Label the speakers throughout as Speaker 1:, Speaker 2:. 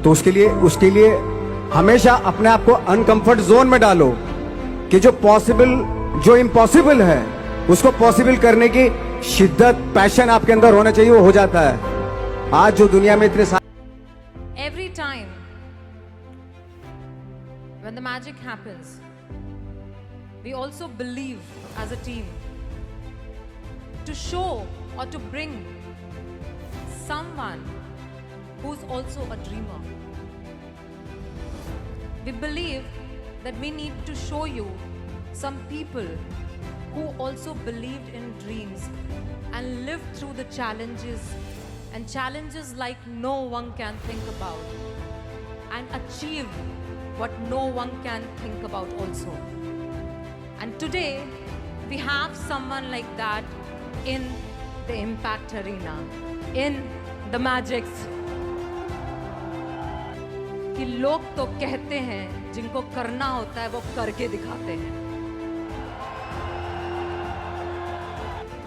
Speaker 1: तो उसके लिए हमेशा अपने आप को अनकंफर्ट जोन में डालो कि जो इम्पॉसिबल है उसको पॉसिबल करने की शिद्दत, पैशन आपके अंदर होना चाहिए, वो हो जाता है। आज जो दुनिया में इतने
Speaker 2: Every time when the magic happens, we also believe as a team to show or to bring someone who's also a dreamer. We believe that we need to show you some people who also believed in dreams and lived through the challenges and challenges like no one can think about and achieved what no one can think about also. And today we have someone like that in the Impact Arena, in the Magics. कि लोग तो कहते हैं जिनको करना होता है वो करके दिखाते हैं.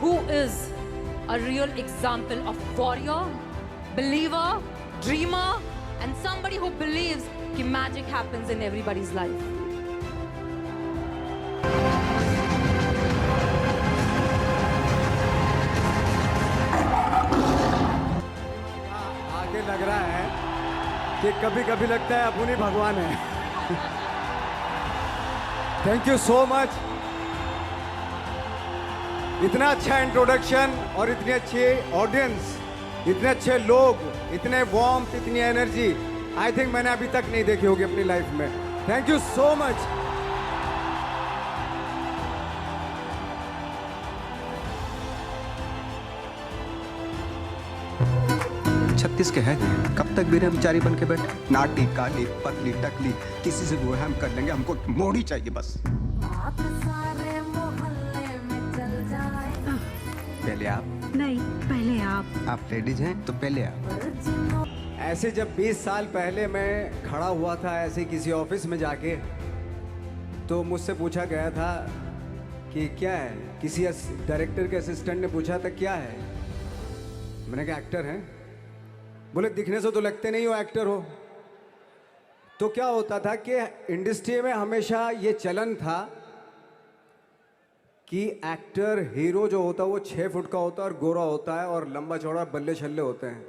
Speaker 2: Who is a real example of warrior, believer, dreamer, and somebody who believes कि magic happens in everybody's life.
Speaker 1: आगे लग रहा है कि कभी कभी लगता है अपनी भगवान है। Thank you so much. इतना अच्छा इंट्रोडक्शन और इतनी अच्छी ऑडियंस, इतने अच्छे लोग, इतने वार्मथ, इतनी एनर्जी आई थिंक मैंने अभी तक नहीं देखी होगी अपनी लाइफ में। Thank you so much.
Speaker 3: 36 के हैं, कब तक बेरोजगारी बन के बैठे? नाटी काली पतली टकली किसी से वो हम कर लेंगे, हमको मोड़ी चाहिए बस। पहले आप।
Speaker 4: नहीं, पहले
Speaker 3: आप लेडीज हैं तो पहले आप।
Speaker 1: ऐसे जब 20 साल पहले मैं खड़ा हुआ था ऐसे किसी ऑफिस में जाके, तो मुझसे पूछा गया था कि क्या है, किसी डायरेक्टर के असिस्टेंट ने पूछा था क्या है, मैंने कहा एक्टर हैं। बोले दिखने से तो लगते नहीं हो एक्टर हो। तो क्या होता था कि इंडस्ट्री में हमेशा ये चलन था कि एक्टर हीरो जो होता है वो 6 फुट का होता है और गोरा होता है और लंबा चौड़ा बल्ले छल्ले होते हैं।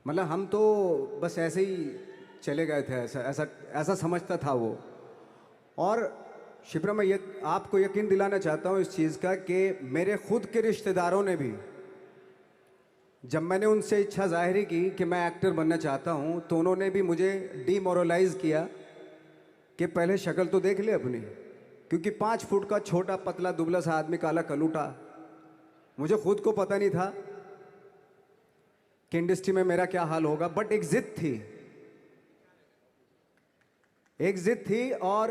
Speaker 1: मतलब हम तो बस ऐसे ही चले गए थे, ऐसा समझता था वो। और शिप्रा, मैं आपको यकीन दिलाना चाहता हूँ इस चीज़ का कि मेरे खुद के रिश्तेदारों ने भी, जब मैंने उनसे इच्छा जाहिर की कि मैं एक्टर बनना चाहता हूँ, तो उन्होंने भी मुझे डीमोरलाइज किया कि पहले शक्ल तो देख ले अपनी, क्योंकि 5 फुट का छोटा पतला दुबला सा आदमी, काला कलूटा। मुझे खुद को पता नहीं था कि इंडस्ट्री में मेरा क्या हाल होगा, बट एक जिद थी और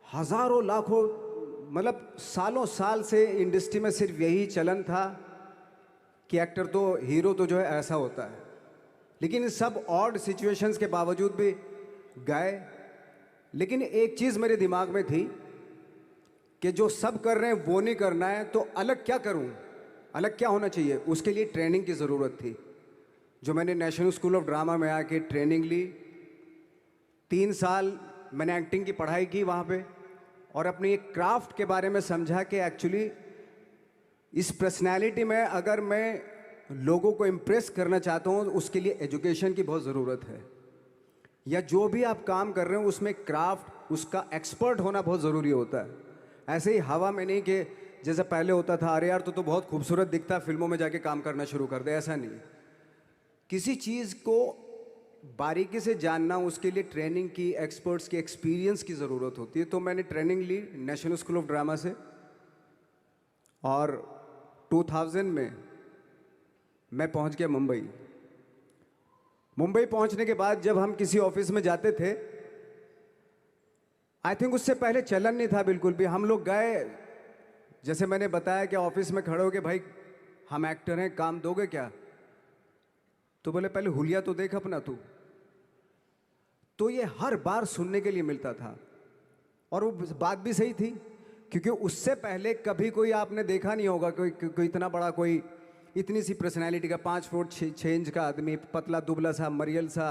Speaker 1: हजारों लाखों, मतलब सालों साल से इंडस्ट्री में सिर्फ यही चलन था कि एक्टर तो, हीरो तो जो है ऐसा होता है। लेकिन इन सब ऑड सिचुएशंस के बावजूद भी गए। लेकिन एक चीज़ मेरे दिमाग में थी कि जो सब कर रहे हैं वो नहीं करना है, तो अलग क्या करूं, अलग क्या होना चाहिए। उसके लिए ट्रेनिंग की ज़रूरत थी, जो मैंने नेशनल स्कूल ऑफ ड्रामा में आके ट्रेनिंग ली। 3 साल मैंने एक्टिंग की पढ़ाई की वहाँ पे, और अपनी एक क्राफ्ट के बारे में समझा कि एक्चुअली इस पर्सनैलिटी में अगर मैं लोगों को इम्प्रेस करना चाहता हूँ, उसके लिए एजुकेशन की बहुत ज़रूरत है। या जो भी आप काम कर रहे हो उसमें क्राफ्ट, उसका एक्सपर्ट होना बहुत ज़रूरी होता है। ऐसे ही हवा में नहीं कि जैसे पहले होता था, अरे यार तो बहुत खूबसूरत दिखता है, फिल्मों में जाके काम करना शुरू कर दे, ऐसा नहीं। किसी चीज़ को बारीकी से जानना, उसके लिए ट्रेनिंग की, एक्सपर्ट्स की, एक्सपीरियंस की ज़रूरत होती है। तो मैंने ट्रेनिंग ली नेशनल स्कूल ऑफ ड्रामा से, और 2000 में मैं पहुंच गया मुंबई। मुंबई पहुंचने के बाद जब हम किसी ऑफिस में जाते थे, आई थिंक उससे पहले चलन नहीं था बिल्कुल भी। हम लोग गए, जैसे मैंने बताया कि ऑफिस में खड़े हो के, भाई हम एक्टर हैं, काम दोगे क्या? तो बोले पहले हुलिया तो देख अपना तू। तो ये हर बार सुनने के लिए मिलता था, और वो बात भी सही थी, क्योंकि उससे पहले कभी कोई आपने देखा नहीं होगा कोई इतना बड़ा कोई इतनी सी पर्सनैलिटी का 5 फुट 6 इंच का आदमी, पतला दुबला सा मरियल सा,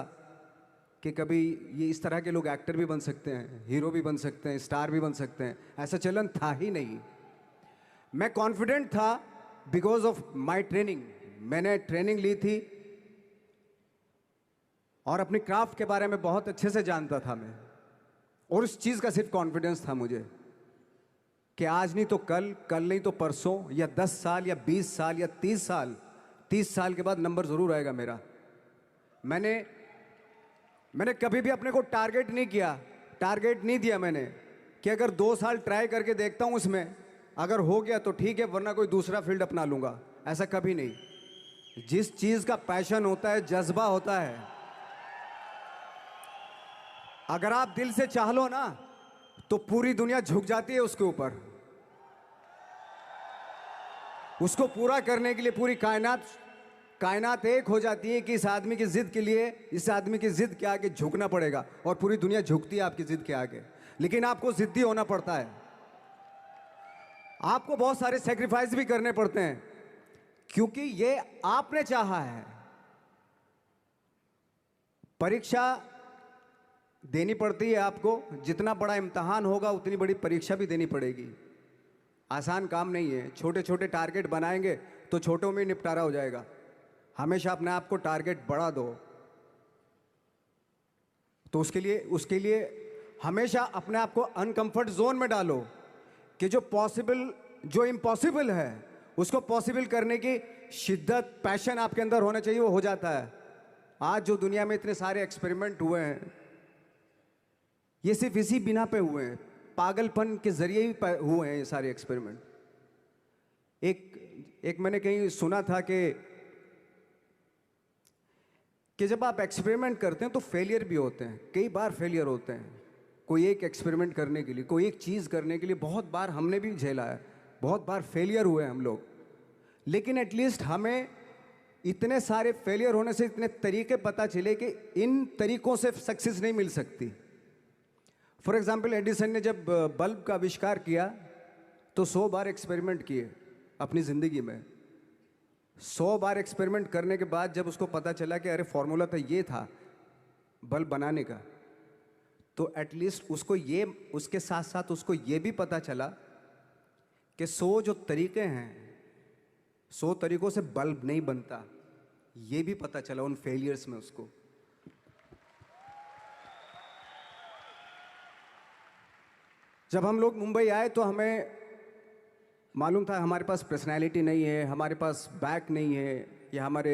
Speaker 1: कि कभी ये इस तरह के लोग एक्टर भी बन सकते हैं, हीरो भी बन सकते हैं, स्टार भी बन सकते हैं, ऐसा चलन था ही नहीं। मैं कॉन्फिडेंट था बिकॉज ऑफ माई ट्रेनिंग। मैंने ट्रेनिंग ली थी और अपनी क्राफ्ट के बारे में बहुत अच्छे से जानता था मैं, और उस चीज़ का सिर्फ कॉन्फिडेंस था मुझे कि आज नहीं तो कल, कल नहीं तो परसों, या 10 साल या 20 साल या 30 साल के बाद नंबर ज़रूर आएगा मेरा। मैंने कभी भी अपने को टारगेट नहीं किया, टारगेट नहीं दिया मैंने कि अगर 2 साल ट्राई करके देखता हूँ उसमें, अगर हो गया तो ठीक है, वरना कोई दूसरा फील्ड अपना लूँगा, ऐसा कभी नहीं। जिस चीज़ का पैशन होता है, जज्बा होता है, अगर आप दिल से चाह लो ना तो पूरी दुनिया झुक जाती है उसके ऊपर। उसको पूरा करने के लिए पूरी कायनात एक हो जाती है कि इस आदमी की जिद के लिए, इस आदमी की जिद के आगे झुकना पड़ेगा, और पूरी दुनिया झुकती है आपकी जिद के आगे। लेकिन आपको जिद्दी होना पड़ता है, आपको बहुत सारे सेक्रीफाइस भी करने पड़ते हैं, क्योंकि ये आपने चाहा है। परीक्षा देनी पड़ती है आपको, जितना बड़ा इम्तहान होगा उतनी बड़ी परीक्षा भी देनी पड़ेगी। आसान काम नहीं है। छोटे छोटे टारगेट बनाएंगे तो छोटों में निपटारा हो जाएगा। हमेशा अपने आप को टारगेट बढ़ा दो। तो उसके लिए हमेशा अपने आप को अनकंफर्ट जोन में डालो कि जो इम्पॉसिबल है उसको पॉसिबल करने की शिद्दत, पैशन आपके अंदर होना चाहिए, वो हो जाता है। आज जो दुनिया में इतने सारे एक्सपेरिमेंट हुए हैं, ये सिर्फ इसी बिना पे हुए हैं, पागलपन के जरिए ही हुए हैं ये सारे एक्सपेरिमेंट। एक मैंने कहीं सुना था कि जब आप एक्सपेरिमेंट करते हैं तो फेलियर भी होते हैं, कई बार फेलियर होते हैं। कोई एक एक्सपेरिमेंट करने के लिए, कोई एक चीज़ करने के लिए बहुत बार हमने भी झेला है, बहुत बार फेलियर हुए हम लोग। लेकिन एटलीस्ट हमें इतने सारे फेलियर होने से इतने तरीके पता चले कि इन तरीकों से सक्सेस नहीं मिल सकती। फॉर एग्जाम्पल, एडिसन ने जब बल्ब का आविष्कार किया तो 100 बार एक्सपेरिमेंट किए अपनी ज़िंदगी में। 100 बार एक्सपेरिमेंट करने के बाद जब उसको पता चला कि अरे फॉर्मूला तो ये था बल्ब बनाने का, तो एटलीस्ट उसके साथ साथ उसको ये भी पता चला कि 100 जो तरीके हैं, 100 तरीकों से बल्ब नहीं बनता, ये भी पता चला उन फेलियर्स में उसको। जब हम लोग मुंबई आए तो हमें मालूम था हमारे पास पर्सनैलिटी नहीं है, हमारे पास बैक नहीं है, या हमारे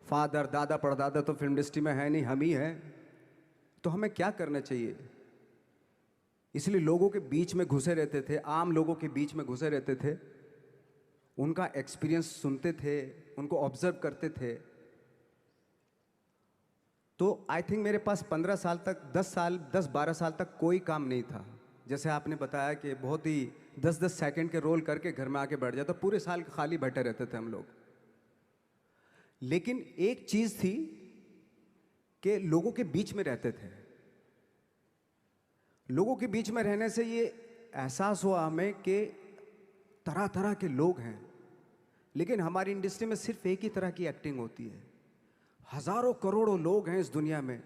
Speaker 1: फादर, दादा, परदादा तो फिल्म इंडस्ट्री में है नहीं, हम ही हैं। तो हमें क्या करना चाहिए? इसलिए लोगों के बीच में घुसे रहते थे, आम लोगों के बीच में घुसे रहते थे, उनका एक्सपीरियंस सुनते थे, उनको ऑब्जर्व करते थे। तो आई थिंक मेरे पास 15 साल तक, 10-12 साल तक कोई काम नहीं था। जैसे आपने बताया कि बहुत ही 10-10 सेकंड के रोल करके घर में आके बैठ जाता, पूरे साल खाली बैठे रहते थे हम लोग। लेकिन एक चीज़ थी कि लोगों के बीच में रहते थे। लोगों के बीच में रहने से ये एहसास हुआ हमें कि तरह तरह के लोग हैं, लेकिन हमारी इंडस्ट्री में सिर्फ एक ही तरह की एक्टिंग होती है। हजारों करोड़ों लोग हैं इस दुनिया में,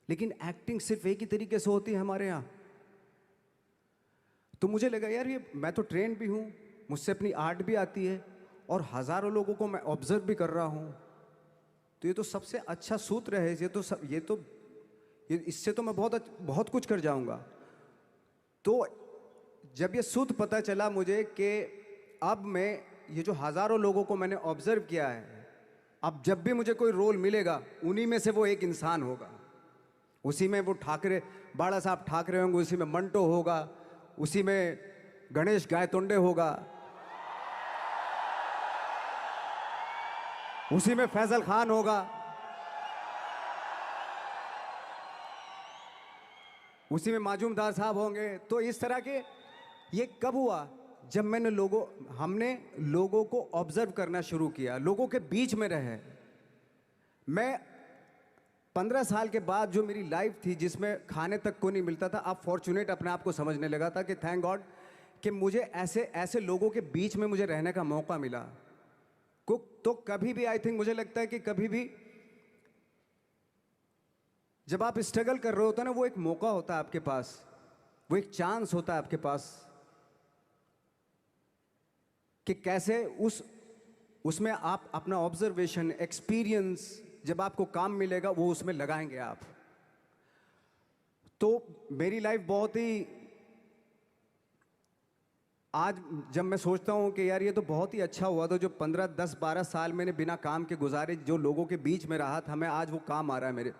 Speaker 1: लेकिन एक्टिंग सिर्फ एक ही तरीके से होती है हमारे यहाँ। तो मुझे लगा यार, ये मैं तो ट्रेन भी हूँ, मुझसे अपनी आर्ट भी आती है, और हजारों लोगों को मैं ऑब्जर्व भी कर रहा हूँ। तो ये तो सबसे अच्छा सूत्र है, इससे तो मैं बहुत कुछ कर जाऊँगा। तो जब ये सूत्र पता चला मुझे कि अब मैं ये जो हजारों लोगों को मैंने ऑब्जर्व किया है, अब जब भी मुझे कोई रोल मिलेगा उन्हीं में से वो एक इंसान होगा। उसी में वो बाला साहब ठाकरे होंगे, उसी में मंटो होगा, उसी में गणेश गायतोंडे होगा, उसी में फैजल खान होगा, उसी में माजूमदार साहब होंगे। तो इस तरह के, ये कब हुआ? जब हमने लोगों को ऑब्जर्व करना शुरू किया, लोगों के बीच में रहे। मैं 15 साल के बाद जो मेरी लाइफ थी, जिसमें खाने तक को नहीं मिलता था, अब फॉर्चुनेट अपने आप को समझने लगा था कि थैंक गॉड कि मुझे ऐसे लोगों के बीच में मुझे रहने का मौका मिला। तो कभी भी आई थिंक मुझे लगता है कि कभी भी जब आप स्ट्रगल कर रहे होते हैं ना, वो एक मौका होता है आपके पास, वो एक चांस होता है आपके पास कि कैसे उसमें आप अपना ऑब्जर्वेशन, एक्सपीरियंस, जब आपको काम मिलेगा वो उसमें लगाएंगे आप। तो मेरी लाइफ बहुत ही, आज जब मैं सोचता हूँ कि यार ये तो बहुत ही अच्छा हुआ, तो जो 15, 10, 12 साल मैंने बिना काम के गुजारे, जो लोगों के बीच में रहा था, मैं आज वो काम आ रहा है मेरे।